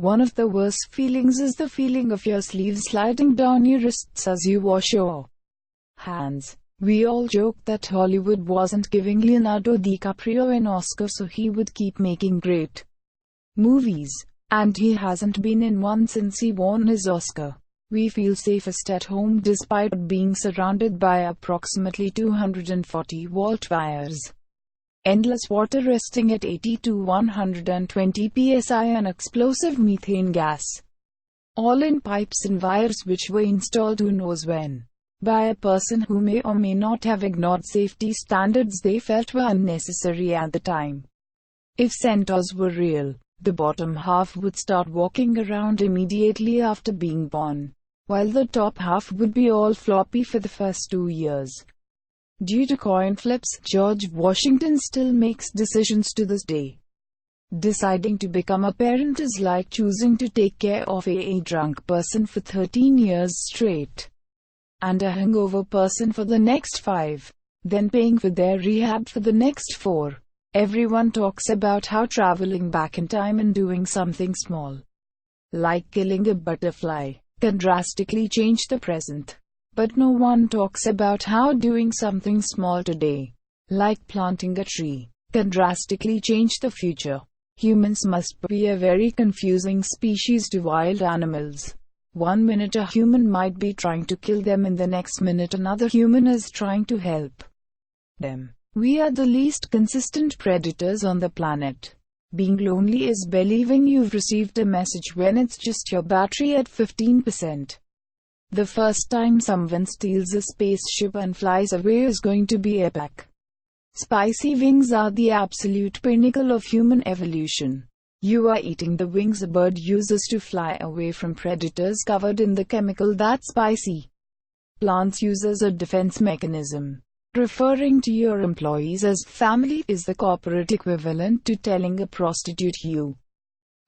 One of the worst feelings is the feeling of your sleeves sliding down your wrists as you wash your hands. We all joke that Hollywood wasn't giving Leonardo DiCaprio an Oscar so he would keep making great movies. And he hasn't been in one since he won his Oscar. We feel safest at home despite being surrounded by approximately 240-volt wires, endless water resting at 80 to 120 psi and explosive methane gas, all in pipes and wires which were installed who knows when, by a person who may or may not have ignored safety standards they felt were unnecessary at the time. If centaurs were real, the bottom half would start walking around immediately after being born, while the top half would be all floppy for the first 2 years. Due to coin flips, George Washington still makes decisions to this day. Deciding to become a parent is like choosing to take care of a drunk person for 13 years straight, and a hungover person for the next 5, then paying for their rehab for the next 4. Everyone talks about how traveling back in time and doing something small, like killing a butterfly, can drastically change the present. But no one talks about how doing something small today, like planting a tree, can drastically change the future. Humans must be a very confusing species to wild animals. One minute a human might be trying to kill them and the next minute another human is trying to help them. We are the least consistent predators on the planet. Being lonely is believing you've received a message when it's just your battery at 15%. The first time someone steals a spaceship and flies away is going to be epic. Spicy wings are the absolute pinnacle of human evolution. You are eating the wings a bird uses to fly away from predators covered in the chemical that's spicy. Plants use as a defense mechanism. Referring to your employees as family is the corporate equivalent to telling a prostitute you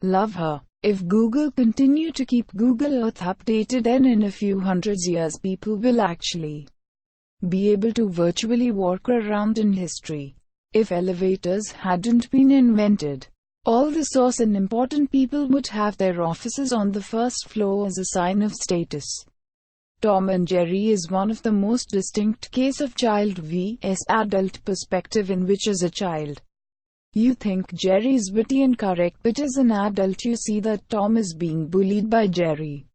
love her. If Google continue to keep Google Earth updated, then in a few hundred years people will actually be able to virtually walk around in history. If elevators hadn't been invented, all the source and important people would have their offices on the first floor as a sign of status. Tom and Jerry is one of the most distinct case of child vs adult perspective in which as a child, you think Jerry is witty and correct, but as an adult you see that Tom is being bullied by Jerry,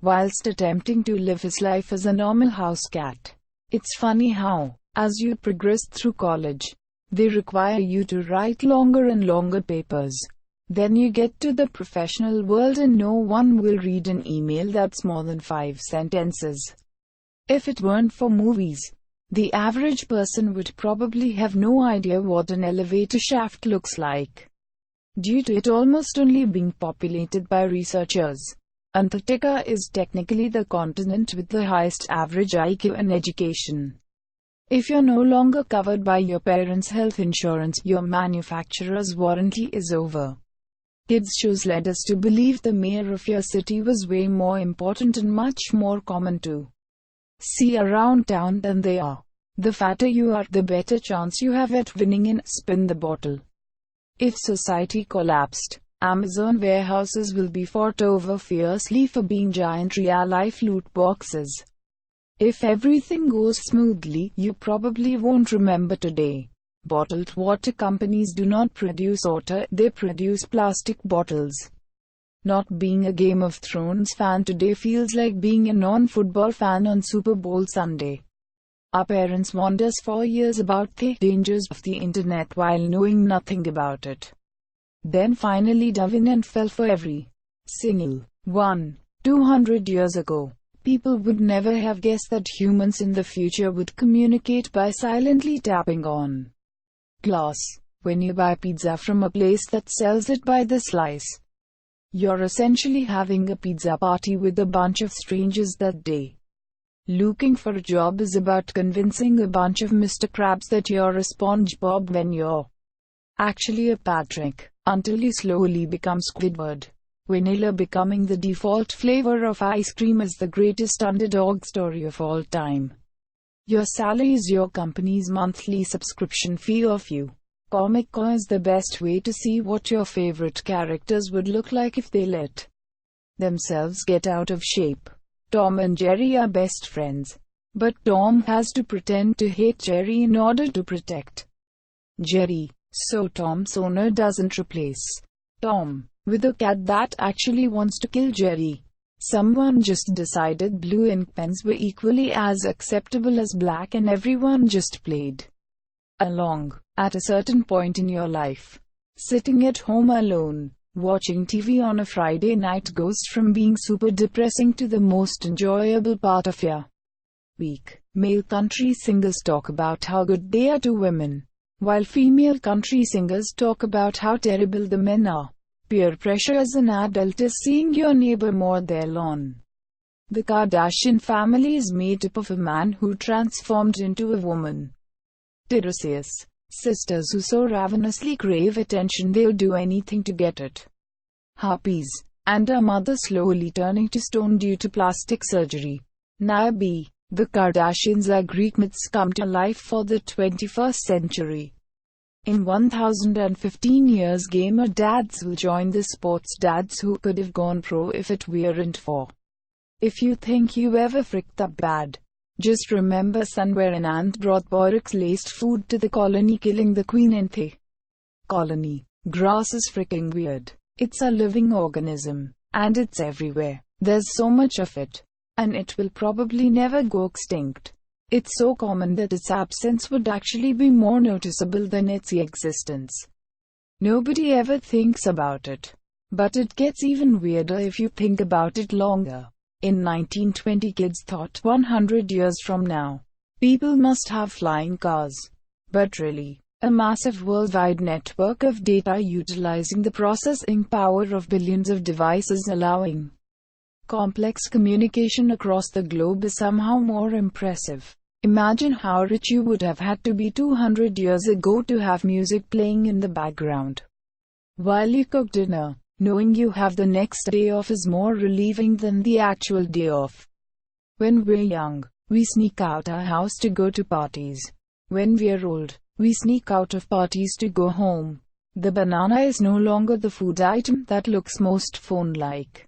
whilst attempting to live his life as a normal house cat. It's funny how, as you progress through college, they require you to write longer and longer papers. Then you get to the professional world and no one will read an email that's more than 5 sentences. If it weren't for movies, the average person would probably have no idea what an elevator shaft looks like. Due to it almost only being populated by researchers, Antarctica is technically the continent with the highest average IQ and education. If you're no longer covered by your parents' health insurance, your manufacturer's warranty is over. Kids shows led us to believe the mayor of your city was way more important and much more common to see around town than they are. The fatter you are, the better chance you have at winning in Spin the Bottle. If society collapsed, Amazon warehouses will be fought over fiercely for being giant real-life loot boxes. If everything goes smoothly, you probably won't remember today. Bottled water companies do not produce water, they produce plastic bottles. Not being a Game of Thrones fan today feels like being a non-football fan on Super Bowl Sunday. Our parents warned us for years about the dangers of the internet while knowing nothing about it. Then finally dove in and fell for every single one. 200 years ago, people would never have guessed that humans in the future would communicate by silently tapping on glass. When you buy pizza from a place that sells it by the slice, you're essentially having a pizza party with a bunch of strangers that day. Looking for a job is about convincing a bunch of Mr. Krabs that you're a SpongeBob when you're actually a Patrick, until you slowly become Squidward. Vanilla becoming the default flavor of ice cream is the greatest underdog story of all time. Your salary is your company's monthly subscription fee of you. Comic-Con is the best way to see what your favorite characters would look like if they let themselves get out of shape. Tom and Jerry are best friends, but Tom has to pretend to hate Jerry in order to protect Jerry. So Tom's owner doesn't replace Tom with a cat that actually wants to kill Jerry. Someone just decided blue ink pens were equally as acceptable as black, and everyone just played along. At a certain point in your life, sitting at home alone, watching TV on a Friday night goes from being super depressing to the most enjoyable part of your week. Male country singers talk about how good they are to women, while female country singers talk about how terrible the men are. Peer pressure as an adult is seeing your neighbor mow their lawn. The Kardashian family is made up of a man who transformed into a woman. Tiresias. Sisters who so ravenously crave attention they'll do anything to get it. Harpies. And a mother slowly turning to stone due to plastic surgery. Nabi. The Kardashians are Greek myths come to life for the 21st century. In 1015 years, gamer dads will join the sports dads who could have gone pro if it weren't for. If you think you ever fricked up bad, just remember son, where an ant brought borax-laced food to the colony, killing the queen and the colony. Grass is freaking weird. It's a living organism, and it's everywhere. There's so much of it, and it will probably never go extinct. It's so common that its absence would actually be more noticeable than its existence. Nobody ever thinks about it. But it gets even weirder if you think about it longer. In 1920, kids thought 100 years from now, people must have flying cars. But really, a massive worldwide network of data utilizing the processing power of billions of devices allowing complex communication across the globe is somehow more impressive. Imagine how rich you would have had to be 200 years ago to have music playing in the background while you cook dinner. Knowing you have the next day off is more relieving than the actual day off. When we're young, we sneak out our house to go to parties. When we're old, we sneak out of parties to go home. The banana is no longer the food item that looks most phone-like.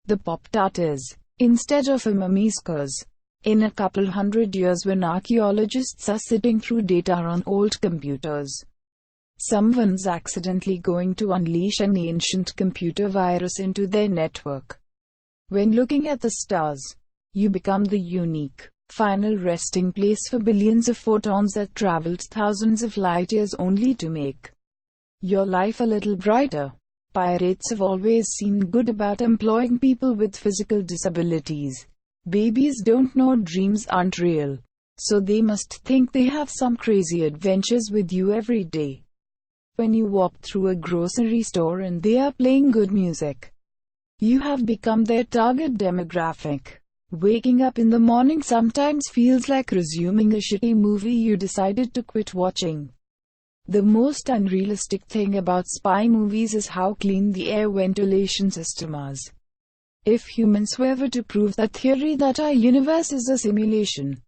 The Pop-Tart is, instead of a mummy's cause. In a couple hundred years, when archaeologists are sitting through data on old computers, someone's accidentally going to unleash an ancient computer virus into their network. When looking at the stars, you become the unique, final resting place for billions of photons that traveled thousands of light years only to make your life a little brighter. Pirates have always seemed good about employing people with physical disabilities. Babies don't know dreams aren't real, so they must think they have some crazy adventures with you every day. When you walk through a grocery store and they are playing good music, you have become their target demographic. Waking up in the morning sometimes feels like resuming a shitty movie you decided to quit watching. The most unrealistic thing about spy movies is how clean the air ventilation system is. If humans were ever to prove that theory that our universe is a simulation,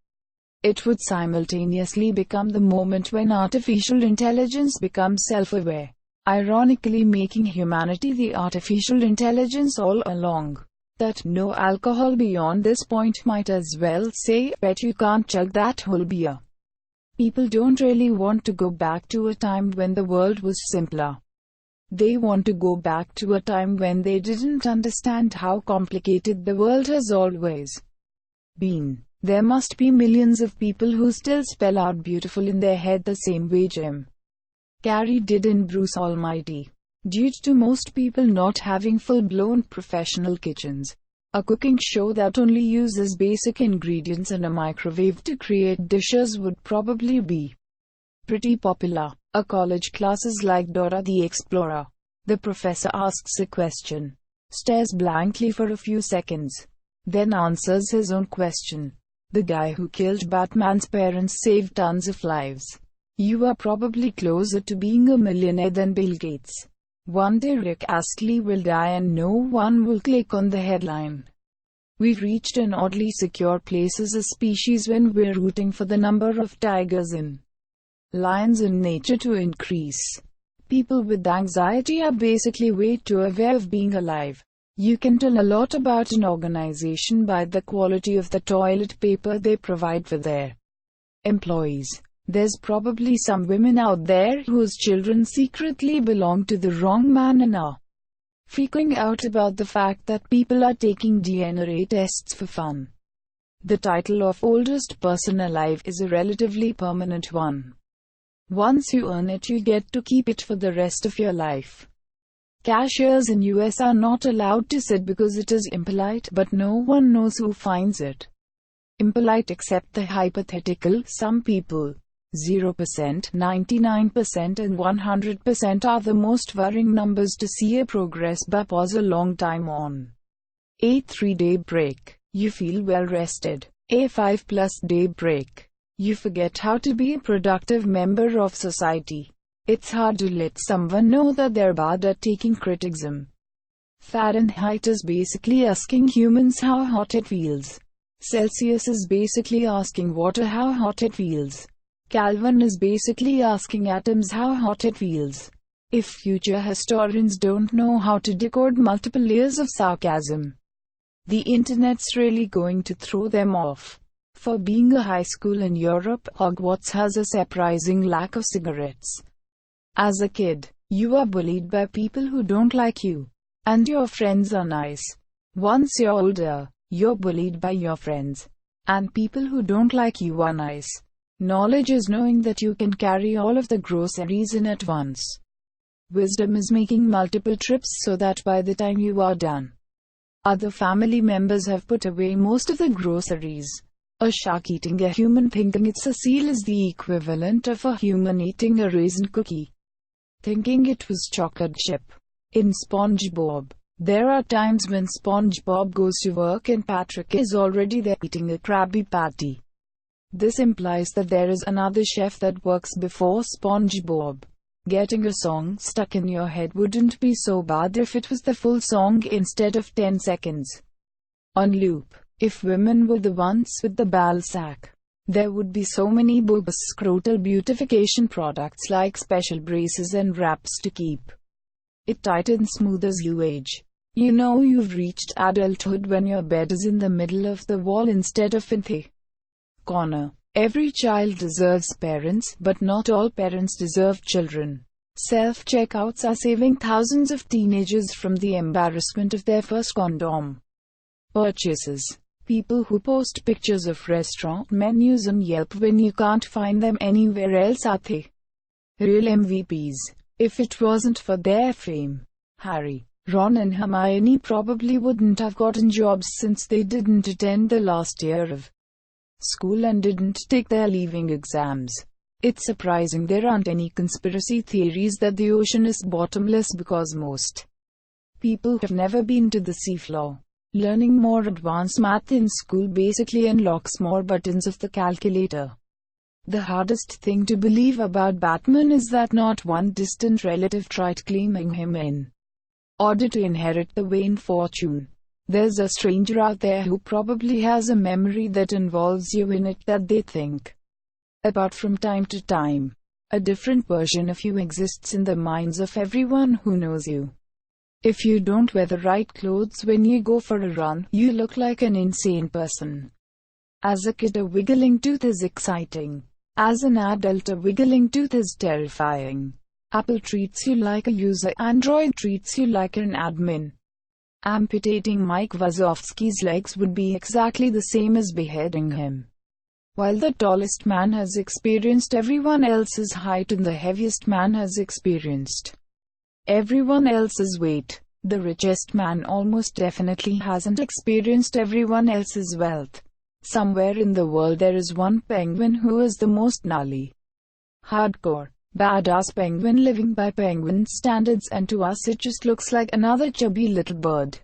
it would simultaneously become the moment when artificial intelligence becomes self-aware, ironically making humanity the artificial intelligence all along. That no alcohol beyond this point might as well say, bet you can't chug that whole beer. People don't really want to go back to a time when the world was simpler. They want to go back to a time when they didn't understand how complicated the world has always been. There must be millions of people who still spell out beautiful in their head the same way Jim Carrey did in Bruce Almighty. Due to most people not having full-blown professional kitchens, a cooking show that only uses basic ingredients and a microwave to create dishes would probably be pretty popular. A college classes like Dora the Explorer. The professor asks a question, stares blankly for a few seconds, then answers his own question. The guy who killed Batman's parents saved tons of lives. You are probably closer to being a millionaire than Bill Gates. One day Rick Astley will die and no one will click on the headline. We've reached an oddly secure place as a species when we're rooting for the number of tigers in lines in nature to increase. People with anxiety are basically way too aware of being alive. You can tell a lot about an organization by the quality of the toilet paper they provide for their employees. There's probably some women out there whose children secretly belong to the wrong man and are freaking out about the fact that people are taking DNA tests for fun. The title of oldest person alive is a relatively permanent one. Once you earn it, you get to keep it for the rest of your life. Cashiers in US are not allowed to sit because it is impolite, but no one knows who finds it impolite except the hypothetical some people. 0%, 99% and 100% are the most worrying numbers to see a progress bar pause a long time on. A 3-day break. You feel well rested. A 5+ day break. You forget how to be a productive member of society. It's hard to let someone know that they're bad at taking criticism. Fahrenheit is basically asking humans how hot it feels. Celsius is basically asking water how hot it feels. Kelvin is basically asking atoms how hot it feels. If future historians don't know how to decode multiple layers of sarcasm, the internet's really going to throw them off. For being a high school in Europe, Hogwarts has a surprising lack of cigarettes. As a kid, you are bullied by people who don't like you, and your friends are nice. Once you're older, you're bullied by your friends, and people who don't like you are nice. Knowledge is knowing that you can carry all of the groceries in at once. Wisdom is making multiple trips so that by the time you are done, other family members have put away most of the groceries. A shark eating a human thinking it's a seal is the equivalent of a human eating a raisin cookie, thinking it was chocolate chip. In SpongeBob, there are times when SpongeBob goes to work and Patrick is already there eating a Krabby Patty. This implies that there is another chef that works before SpongeBob. Getting a song stuck in your head wouldn't be so bad if it was the full song instead of 10 seconds on loop. If women were the ones with the ball sack, there would be so many bogus scrotal beautification products like special braces and wraps to keep it tight and smooth as you age. You know you've reached adulthood when your bed is in the middle of the wall instead of in the corner. Every child deserves parents, but not all parents deserve children. Self-checkouts are saving thousands of teenagers from the embarrassment of their first condom purchases. People who post pictures of restaurant menus on Yelp when you can't find them anywhere else are the real MVPs. If it wasn't for their fame, Harry, Ron and Hermione probably wouldn't have gotten jobs since they didn't attend the last year of school and didn't take their leaving exams. It's surprising there aren't any conspiracy theories that the ocean is bottomless because most people have never been to the seafloor. Learning more advanced math in school basically unlocks more buttons of the calculator. The hardest thing to believe about Batman is that not one distant relative tried claiming him in order to inherit the Wayne fortune. There's a stranger out there who probably has a memory that involves you in it that they think about from time to time. A different version of you exists in the minds of everyone who knows you. If you don't wear the right clothes when you go for a run, you look like an insane person. As a kid, a wiggling tooth is exciting. As an adult, a wiggling tooth is terrifying. Apple treats you like a user, Android treats you like an admin. Amputating Mike Wazowski's legs would be exactly the same as beheading him. While the tallest man has experienced everyone else's height and the heaviest man has experienced everyone else's weight, the richest man almost definitely hasn't experienced everyone else's wealth. Somewhere in the world there is one penguin who is the most gnarly, hardcore, badass penguin living by penguin standards, and to us it just looks like another chubby little bird.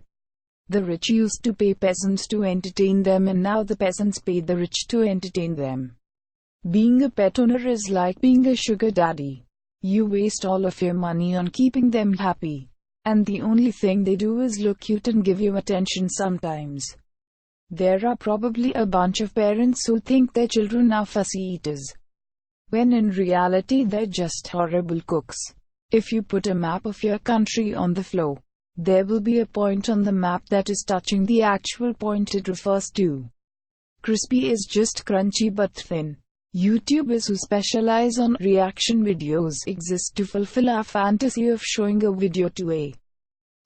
The rich used to pay peasants to entertain them, and now the peasants pay the rich to entertain them. Being a pet owner is like being a sugar daddy. You waste all of your money on keeping them happy, and the only thing they do is look cute and give you attention sometimes. There are probably a bunch of parents who think their children are fussy eaters. when in reality they're just horrible cooks. If you put a map of your country on the floor, there will be a point on the map that is touching the actual point it refers to. Crispy is just crunchy but thin. YouTubers who specialize on reaction videos exist to fulfill our fantasy of showing a video to a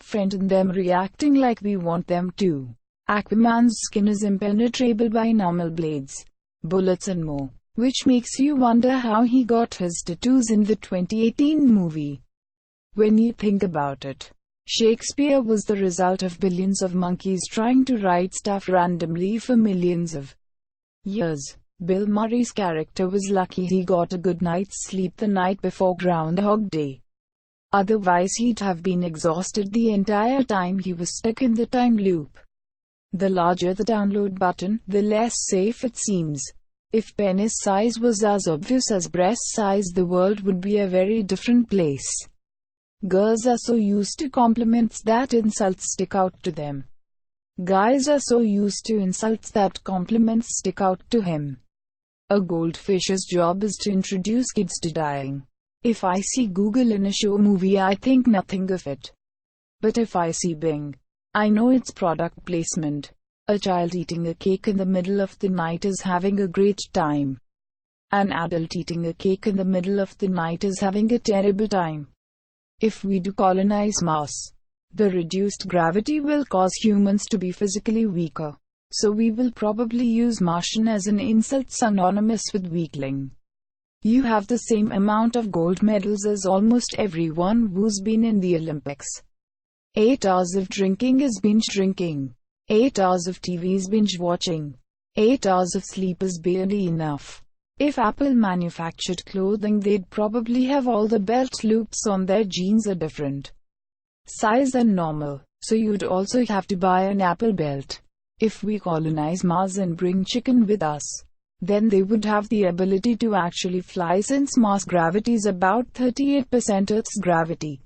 friend and them reacting like we want them to. Aquaman's skin is impenetrable by normal blades, bullets and more, which makes you wonder how he got his tattoos in the 2018 movie. When you think about it, Shakespeare was the result of billions of monkeys trying to write stuff randomly for millions of years. Bill Murray's character was lucky he got a good night's sleep the night before Groundhog Day. Otherwise he'd have been exhausted the entire time he was stuck in the time loop. The larger the download button, the less safe it seems. If penis size was as obvious as breast size, the world would be a very different place. Girls are so used to compliments that insults stick out to them. Guys are so used to insults that compliments stick out to him. A goldfish's job is to introduce kids to dying. If I see Google in a show movie, I think nothing of it. But if I see Bing, I know it's product placement. A child eating a cake in the middle of the night is having a great time. An adult eating a cake in the middle of the night is having a terrible time. If we do colonize Mars, the reduced gravity will cause humans to be physically weaker. So we will probably use Martian as an insult synonymous with weakling. You have the same amount of gold medals as almost everyone who's been in the Olympics. 8 hours of drinking is binge drinking. 8 hours of TV is binge watching. 8 hours of sleep is barely enough. If Apple manufactured clothing, they'd probably have all the belt loops on their jeans a different size than normal, so you'd also have to buy an Apple belt. If we colonize Mars and bring chicken with us, then they would have the ability to actually fly, since Mars gravity is about 38% Earth's gravity.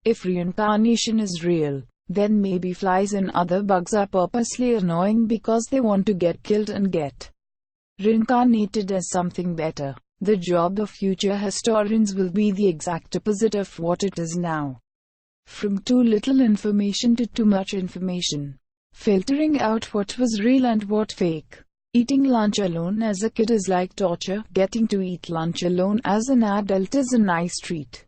If reincarnation is real, then maybe flies and other bugs are purposely annoying because they want to get killed and get reincarnated as something better. The job of future historians will be the exact opposite of what it is now. From too little information to too much information. Filtering out what was real and what fake. Eating lunch alone as a kid is like torture. Getting to eat lunch alone as an adult is a nice treat.